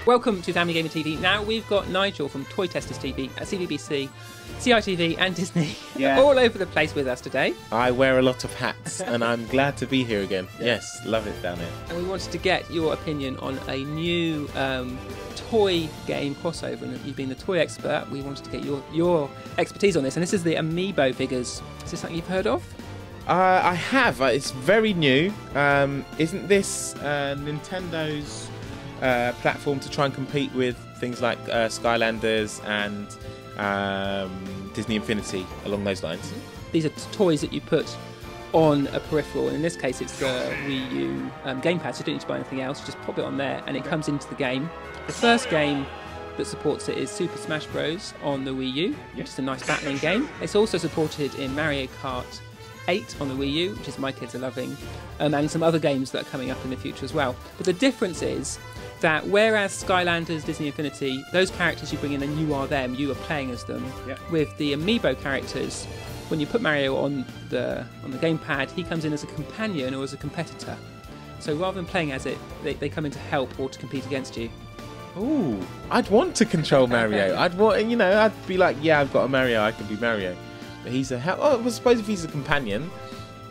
Welcome to Family Gamer TV. Now we've got Nigel from Toy Testers TV at CBBC, CITV and Disney all over the place with us today. I wear a lot of hats and I'm glad to be here again. Yes, love it down here. And we wanted to get your opinion on a new toy game crossover, and you've been the toy expert. We wanted to get your expertise on this, and this is the Amiibo figures. Is this something you've heard of? I have. It's very new. Isn't this Nintendo's platform to try and compete with things like Skylanders and Disney Infinity, along those lines? These are toys that you put on a peripheral, and in this case it's the Wii U gamepad, so you don't need to buy anything else, just pop it on there and it comes into the game. The first game that supports it is Super Smash Bros. On the Wii U, which is a nice battling game. It's also supported in Mario Kart 8 on the Wii U, which is my kids are loving, and some other games that are coming up in the future as well. But the difference is that whereas Skylanders, Disney Infinity, those characters you bring in and you are them, you are playing as them. With the Amiibo characters, when you put Mario on the gamepad, he comes in as a companion or as a competitor. So rather than playing as it, they come in to help or to compete against you. Ooh, I'd want to control Mario. I'd want, you know, I'd be like, yeah, I've got a Mario, I can be Mario. But he's a help. Oh, I suppose if he's a companion.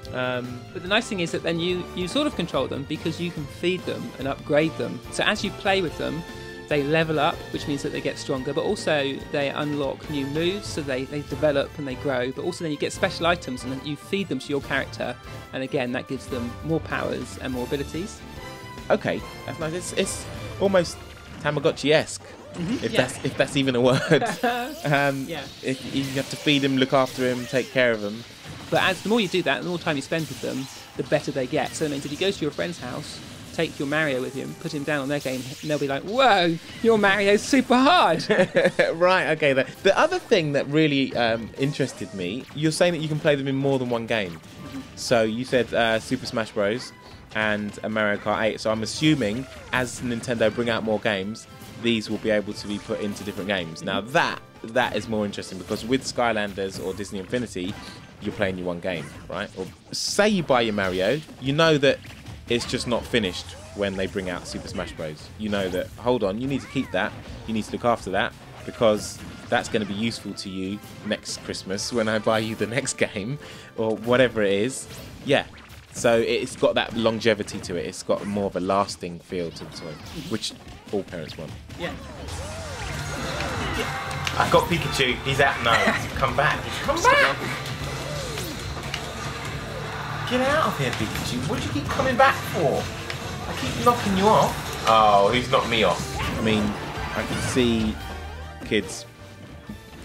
But the nice thing is that then you sort of control them because you can feed them and upgrade them. So as you play with them, they level up, which means that they get stronger, but also they unlock new moves, so they develop and they grow, but also then you get special items and then you feed them to your character, and again that gives them more powers and more abilities. Okay, that's nice. It's almost tamogotchi-esque. If that's even a word. If you have to feed him, look after him, take care of him. But the more you do that, the more time you spend with them, the better they get. So it means if you go to your friend's house, take your Mario with you and put him down on their game, and they'll be like, whoa, your Mario's super hard. Right, okay. The other thing that really interested me, you're saying that you can play them in more than one game. So you said Super Smash Bros. And a Mario Kart 8. So I'm assuming as Nintendo bring out more games, these will be able to be put into different games. Now that is more interesting, because with Skylanders or Disney Infinity, you're playing your one game, right? Or say you buy your Mario, you know that it's just not finished when they bring out Super Smash Bros. You know that, hold on, you need to keep that, you need to look after that, because that's going to be useful to you next Christmas when I buy you the next game, or whatever it is. Yeah. So it's got that longevity to it. It's got more of a lasting feel to the toy, which all parents want. Yeah. I've got Pikachu. He's out now. Come back. Come back. Get out of here, Pikachu. What do you keep coming back for? I keep knocking you off. Oh, he's knocked me off. I mean, I can see kids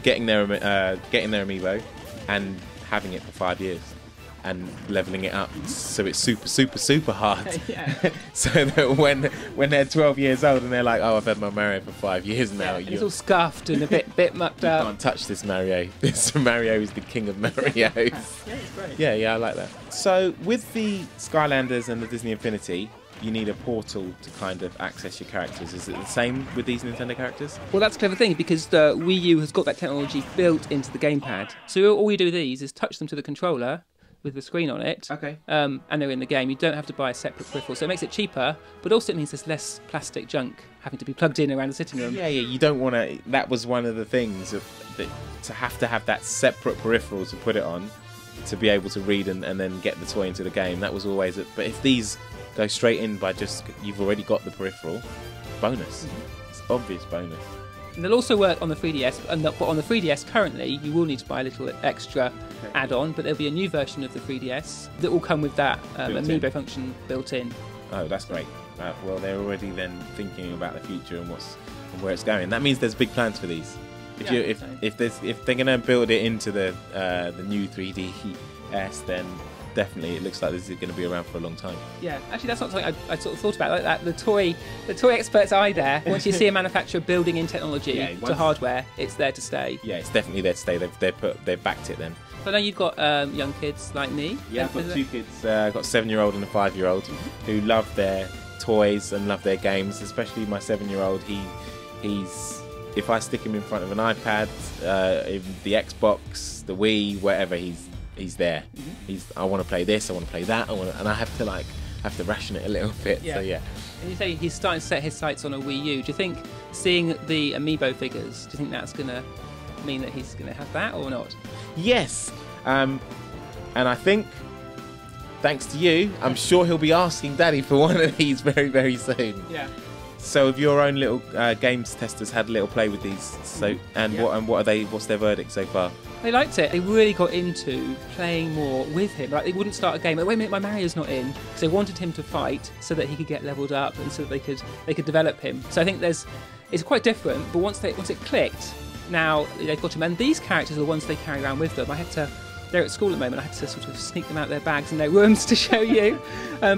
getting their Amiibo and having it for 5 years. And leveling it up so it's super hard. So that when they're 12 years old and they're like, oh, I've had my Mario for 5 years now. It's all scuffed and a bit mucked up. You can't touch this Mario. This Mario is the king of Marios. Yeah, it's great. Yeah, I like that. So with the Skylanders and the Disney Infinity, you need a portal to kind of access your characters. Is it the same with these Nintendo characters? Well, that's a clever thing, because the Wii U has got that technology built into the gamepad. So all you do with these is touch them to the controller with the screen on it, and they're in the game. You don't have to buy a separate peripheral, so it makes it cheaper, but also it means there's less plastic junk having to be plugged in around the sitting room. Yeah, you don't want to. That was one of the things to have that separate peripheral to put it on, to be able to read and then get the toy into the game. That was always it. But if these go straight in by just, you've already got the peripheral, bonus. It's obvious bonus. And they'll also work on the 3DS, but on the 3DS currently, you will need to buy a little extra add-on, but there'll be a new version of the 3DS that will come with that Amiibo function built in. Oh, that's great. Well, they're already then thinking about the future and where it's going. That means there's big plans for these. If they're going to build it into the new 3DS, then definitely it looks like this is going to be around for a long time. Yeah, actually that's not something I sort of thought about like that. The toy expert's eye there. Once you see a manufacturer building in technology to hardware, it's there to stay. Yeah, it's definitely there to stay. They've backed it then. So now you've got young kids like me. Yeah, I've got two kids. I've got a 7-year-old and a 5-year-old who love their toys and love their games. Especially my 7-year-old. He's if I stick him in front of an iPad, the Xbox, the Wii, whatever, he's there. I want to play this, I want to play that, and I have to ration it a little bit. Yeah. So yeah. And you say he's starting to set his sights on a Wii U. Do you think seeing the Amiibo figures, do you think that's going to mean that he's going to have that or not? Yes. And I think, thanks to you, I'm sure he'll be asking Daddy for one of these very, very soon. Yeah. So, have your own little games testers had a little play with these? So, and what are they? What's their verdict so far? They liked it. They really got into playing more with him. Like, they wouldn't start a game. Like, wait a minute, my Mario's not in, because they wanted him to fight so that he could get leveled up and so that they could develop him. So I think it's quite different. But once it clicked, now they've got him, and these characters are the ones they carry around with them. They're at school at the moment. I had to sort of sneak them out of their bags and their rooms to show you,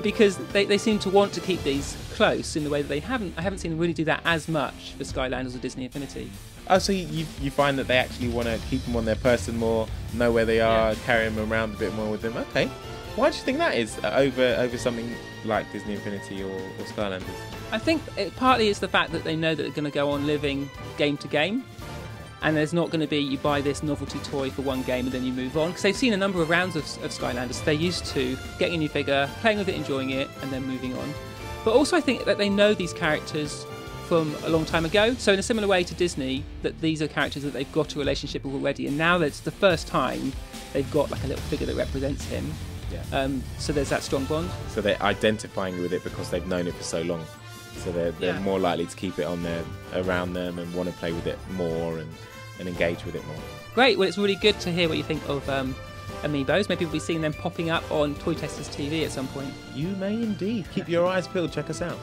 because they seem to want to keep these close in the way that I haven't seen them really do that as much for Skylanders or Disney Infinity. Oh, so you find that they actually want to keep them on their person more, know where they are, carry them around a bit more with them. Okay. Why do you think that is over something like Disney Infinity or Skylanders? I think partly it's the fact that they know that they're going to go on living game to game. And there's not going to be, you buy this novelty toy for one game and then you move on. Because they've seen a number of rounds of Skylanders. They're used to getting a new figure, playing with it, enjoying it, and then moving on. But also I think that they know these characters from a long time ago. So in a similar way to Disney, that these are characters that they've got a relationship with already. And now that's the first time they've got like a little figure that represents him. Yeah. So there's that strong bond. So they're identifying with it because they've known it for so long. So they're more likely to keep it on around them and want to play with it more and engage with it more. Great. Well, it's really good to hear what you think of Amiibos. Maybe we'll be seeing them popping up on Toy Testers TV at some point. You may indeed. Keep your eyes peeled. Check us out.